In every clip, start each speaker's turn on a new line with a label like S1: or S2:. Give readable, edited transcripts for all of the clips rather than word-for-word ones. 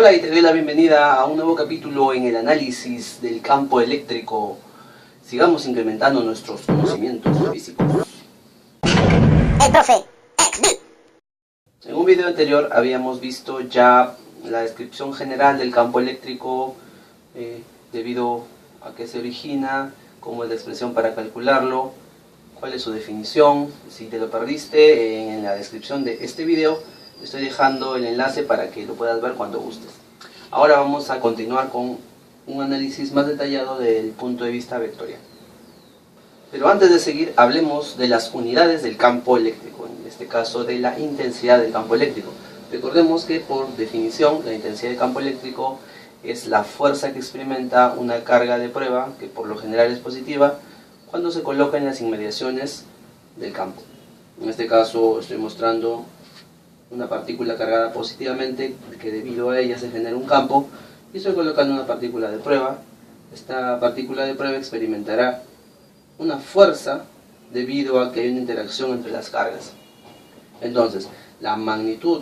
S1: Hola y te doy la bienvenida a un nuevo capítulo en el análisis del campo eléctrico. Sigamos incrementando nuestros conocimientos físicos.
S2: El profe XB.
S1: En un video anterior habíamos visto ya la descripción general del campo eléctrico, debido a qué se origina, cómo es la expresión para calcularlo, cuál es su definición. Si te lo perdiste, en la descripción de este video estoy dejando el enlace para que lo puedas ver cuando gustes. Ahora vamos a continuar con un análisis más detallado del punto de vista vectorial. Pero antes de seguir, hablemos de las unidades del campo eléctrico, en este caso de la intensidad del campo eléctrico. Recordemos que por definición la intensidad del campo eléctrico es la fuerza que experimenta una carga de prueba, que por lo general es positiva, cuando se coloca en las inmediaciones del campo. En este caso estoy mostrando una partícula cargada positivamente, que debido a ella se genera un campo, y estoy colocando una partícula de prueba. Esta partícula de prueba experimentará una fuerza debido a que hay una interacción entre las cargas. Entonces, la magnitud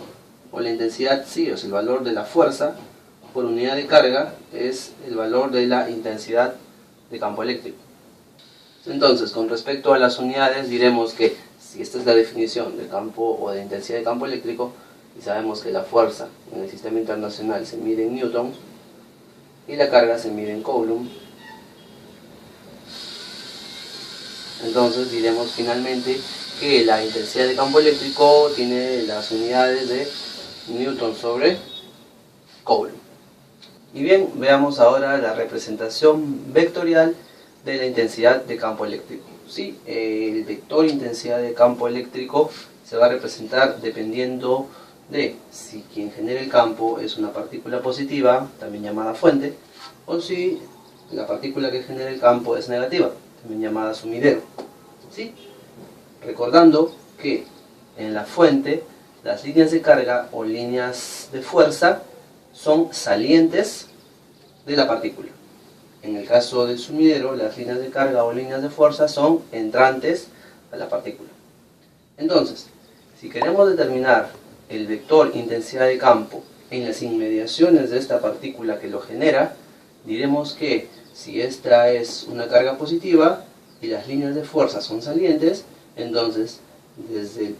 S1: o la intensidad psi, o sea, el valor de la fuerza por unidad de carga, es el valor de la intensidad de campo eléctrico. Entonces, con respecto a las unidades, diremos que si esta es la definición del campo o de intensidad de campo eléctrico, y sabemos que la fuerza en el sistema internacional se mide en newtons y la carga se mide en coulomb, entonces diremos finalmente que la intensidad de campo eléctrico tiene las unidades de newton sobre coulomb. Y bien, veamos ahora la representación vectorial de la intensidad de campo eléctrico. Sí, el vector intensidad de campo eléctrico se va a representar dependiendo de si quien genera el campo es una partícula positiva, también llamada fuente, o si la partícula que genera el campo es negativa, también llamada sumidero. ¿Sí? Recordando que en la fuente las líneas de carga o líneas de fuerza son salientes de la partícula. En el caso del sumidero, las líneas de carga o líneas de fuerza son entrantes a la partícula. Entonces, si queremos determinar el vector intensidad de campo en las inmediaciones de esta partícula que lo genera, diremos que si esta es una carga positiva y las líneas de fuerza son salientes, entonces desde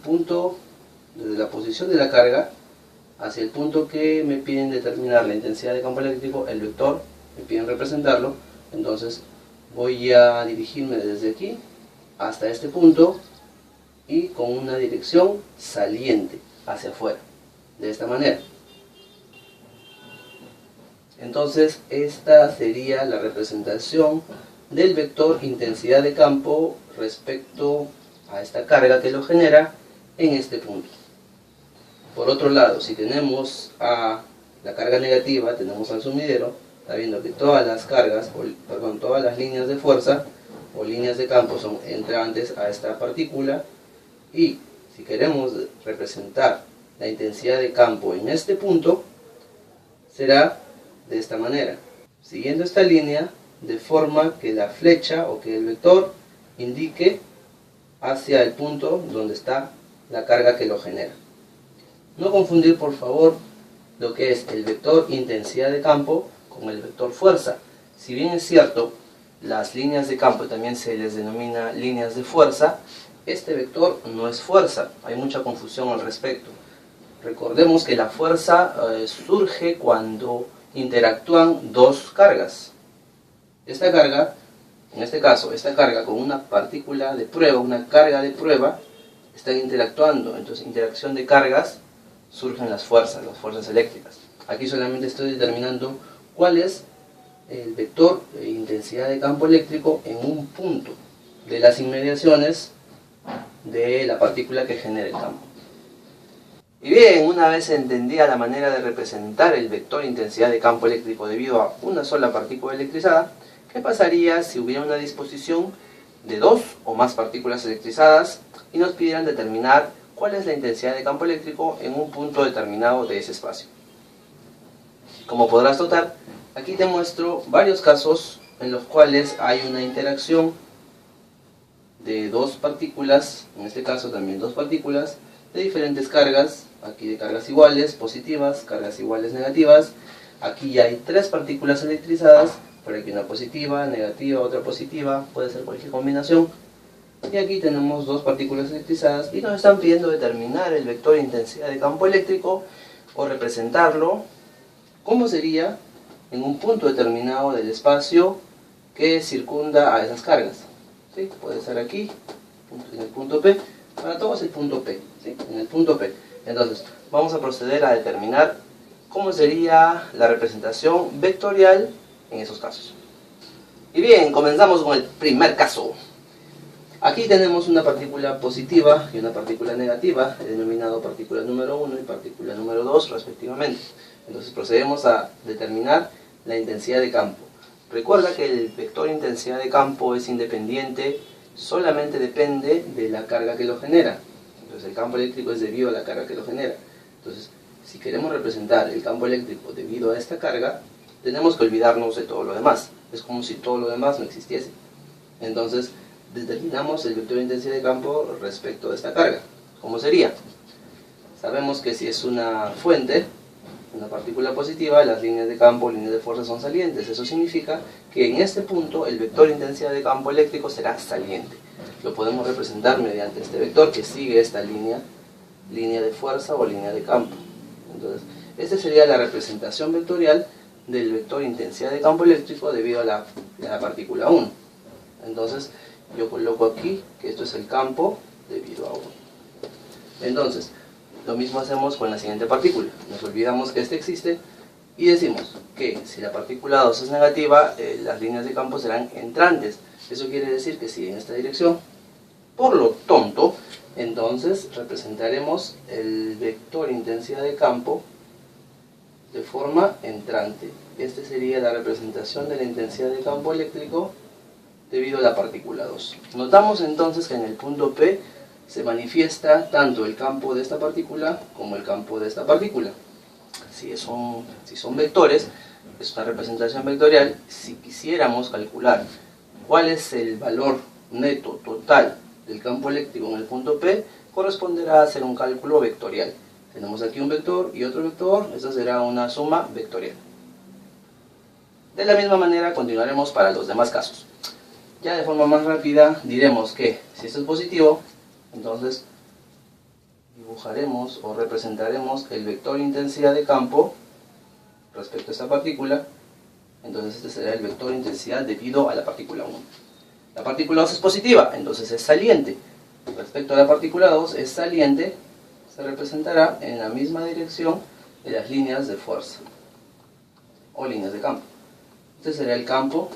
S1: la posición de la carga hacia el punto que me piden determinar la intensidad de campo eléctrico, el vector me piden representarlo, entonces voy a dirigirme desde aquí hasta este punto y con una dirección saliente hacia afuera, de esta manera. Entonces esta sería la representación del vector intensidad de campo respecto a esta carga que lo genera en este punto. Por otro lado, si tenemos a la carga negativa, tenemos al sumidero, está viendo que todas las cargas, todas las líneas de fuerza o líneas de campo son entrantes a esta partícula, y si queremos representar la intensidad de campo en este punto, será de esta manera, siguiendo esta línea, de forma que la flecha o que el vector indique hacia el punto donde está la carga que lo genera. No confundir, por favor, lo que es el vector intensidad de campo con el vector fuerza. Si bien es cierto, las líneas de campo también se les denomina líneas de fuerza, este vector no es fuerza, hay mucha confusión al respecto. Recordemos que la fuerza surge cuando interactúan dos cargas. Esta carga, en este caso, esta carga con una partícula de prueba, una carga de prueba, están interactuando. Entonces, interacción de cargas, surgen las fuerzas eléctricas. Aquí solamente estoy determinando cuál es el vector de intensidad de campo eléctrico en un punto de las inmediaciones de la partícula que genera el campo. Y bien, una vez entendida la manera de representar el vector intensidad de campo eléctrico debido a una sola partícula electrizada, ¿qué pasaría si hubiera una disposición de dos o más partículas electrizadas y nos pidieran determinar cuál es la intensidad de campo eléctrico en un punto determinado de ese espacio? Como podrás notar, aquí te muestro varios casos en los cuales hay una interacción de dos partículas, en este caso también dos partículas, de diferentes cargas, aquí de cargas iguales, positivas, cargas iguales, negativas. Aquí ya hay 3 partículas electrizadas, por aquí una positiva, negativa, otra positiva, puede ser cualquier combinación. Y aquí tenemos 2 partículas electrizadas y nos están pidiendo determinar el vector de intensidad de campo eléctrico o representarlo como sería en un punto determinado del espacio que circunda a esas cargas. ¿Sí? Puede ser aquí, en el punto P, para todos el punto P, ¿sí? En el punto P. Entonces, vamos a proceder a determinar cómo sería la representación vectorial en esos casos. Y bien, comenzamos con el primer caso. Aquí tenemos una partícula positiva y una partícula negativa, denominado partícula número 1 y partícula número 2 respectivamente. Entonces procedemos a determinar la intensidad de campo. Recuerda que el vector de intensidad de campo es independiente, solamente depende de la carga que lo genera. Entonces el campo eléctrico es debido a la carga que lo genera. Entonces, si queremos representar el campo eléctrico debido a esta carga, tenemos que olvidarnos de todo lo demás. Es como si todo lo demás no existiese. Entonces, determinamos el vector de intensidad de campo respecto de esta carga. ¿Cómo sería? Sabemos que si es una fuente, una partícula positiva, las líneas de campo, líneas de fuerza son salientes. Eso significa que en este punto el vector de intensidad de campo eléctrico será saliente. Lo podemos representar mediante este vector que sigue esta línea de fuerza o línea de campo. Entonces, esta sería la representación vectorial del vector de intensidad de campo eléctrico debido a la partícula 1. Entonces, yo coloco aquí que esto es el campo debido a 1. Entonces, lo mismo hacemos con la siguiente partícula. Nos olvidamos que este existe y decimos que si la partícula 2 es negativa, las líneas de campo serán entrantes. Eso quiere decir que sigue en esta dirección. Por lo tanto, entonces representaremos el vector de intensidad de campo de forma entrante. Esta sería la representación de la intensidad de campo eléctrico debido a la partícula 2. Notamos entonces que en el punto P se manifiesta tanto el campo de esta partícula como el campo de esta partícula. Si son vectores, es una representación vectorial. Si quisiéramos calcular cuál es el valor neto total del campo eléctrico en el punto P, corresponderá a hacer un cálculo vectorial. Tenemos aquí un vector y otro vector, esta será una suma vectorial. De la misma manera continuaremos para los demás casos. Ya de forma más rápida diremos que si esto es positivo, entonces dibujaremos o representaremos el vector de intensidad de campo respecto a esta partícula. Entonces este será el vector de intensidad debido a la partícula 1. La partícula 2 es positiva, entonces es saliente. Respecto a la partícula 2 es saliente, se representará en la misma dirección de las líneas de fuerza o líneas de campo. Este será el campo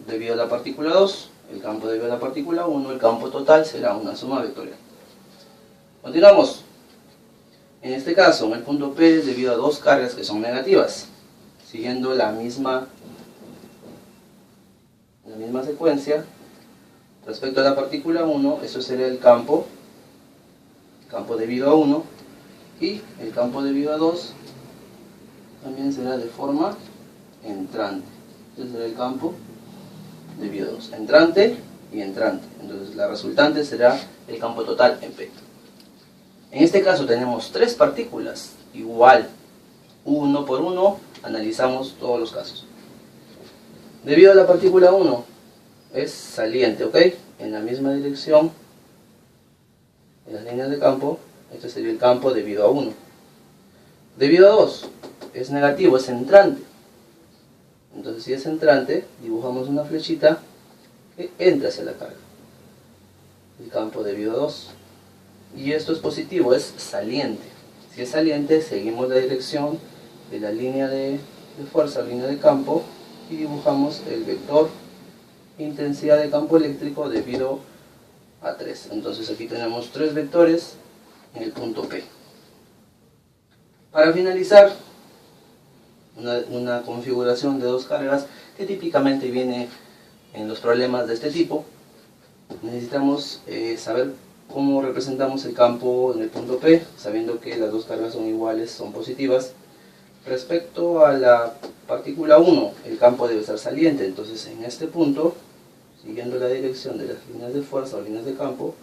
S1: debido a la partícula 2, el campo debido a la partícula 1, el campo total será una suma vectorial. Continuamos. En este caso, en el punto P, debido a 2 cargas que son negativas, siguiendo la misma secuencia, respecto a la partícula 1, eso será el campo debido a 1, y el campo debido a 2 también será de forma entrante. Este será el campo debido a 2, entrante y entrante. Entonces la resultante será el campo total en P. En este caso tenemos 3 partículas, igual, uno por uno, analizamos todos los casos. Debido a la partícula 1, es saliente, ¿ok? En la misma dirección, en las líneas de campo, este sería el campo debido a 1. Debido a 2, es negativo, es entrante. Entonces si es entrante, dibujamos una flechita que entra hacia la carga. El campo debido a 2. Y esto es positivo, es saliente. Si es saliente, seguimos la dirección de la línea de fuerza, línea de campo, y dibujamos el vector intensidad de campo eléctrico debido a 3. Entonces aquí tenemos 3 vectores en el punto P. Para finalizar, una configuración de 2 cargas que típicamente viene en los problemas de este tipo. Necesitamos saber cómo representamos el campo en el punto P, sabiendo que las 2 cargas son iguales, son positivas. Respecto a la partícula 1, el campo debe estar saliente, entonces en este punto, siguiendo la dirección de las líneas de fuerza o líneas de campo,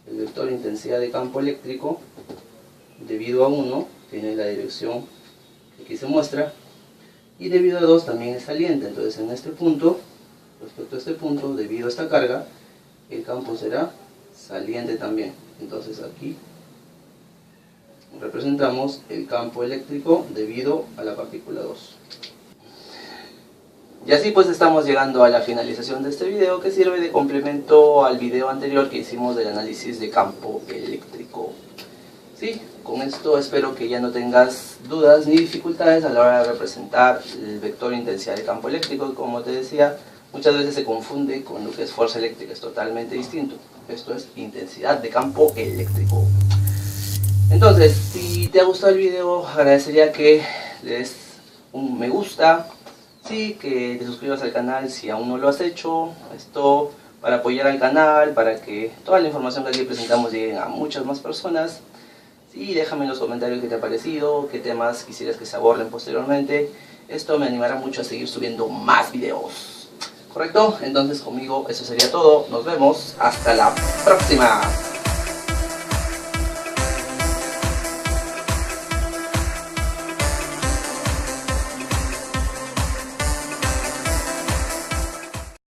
S1: El vector intensidad de campo eléctrico, debido a 1, tiene la dirección que aquí se muestra, y debido a 2 también es saliente. Entonces en este punto, respecto a este punto, debido a esta carga, el campo será saliente también. Entonces aquí representamos el campo eléctrico debido a la partícula 2. Y así pues estamos llegando a la finalización de este video, que sirve de complemento al video anterior que hicimos del análisis de campo eléctrico. Sí, con esto espero que ya no tengas dudas ni dificultades a la hora de representar el vector intensidad de campo eléctrico. Como te decía, muchas veces se confunde con lo que es fuerza eléctrica, es totalmente distinto. Esto es intensidad de campo eléctrico. Entonces, si te ha gustado el video, agradecería que le des un me gusta, sí, que te suscribas al canal si aún no lo has hecho. Esto para apoyar al canal, para que toda la información que aquí presentamos llegue a muchas más personas. Sí, déjame en los comentarios qué te ha parecido, qué temas quisieras que se aborden posteriormente. Esto me animará mucho a seguir subiendo más videos. ¿Correcto? Entonces conmigo eso sería todo. Nos vemos. Hasta la próxima.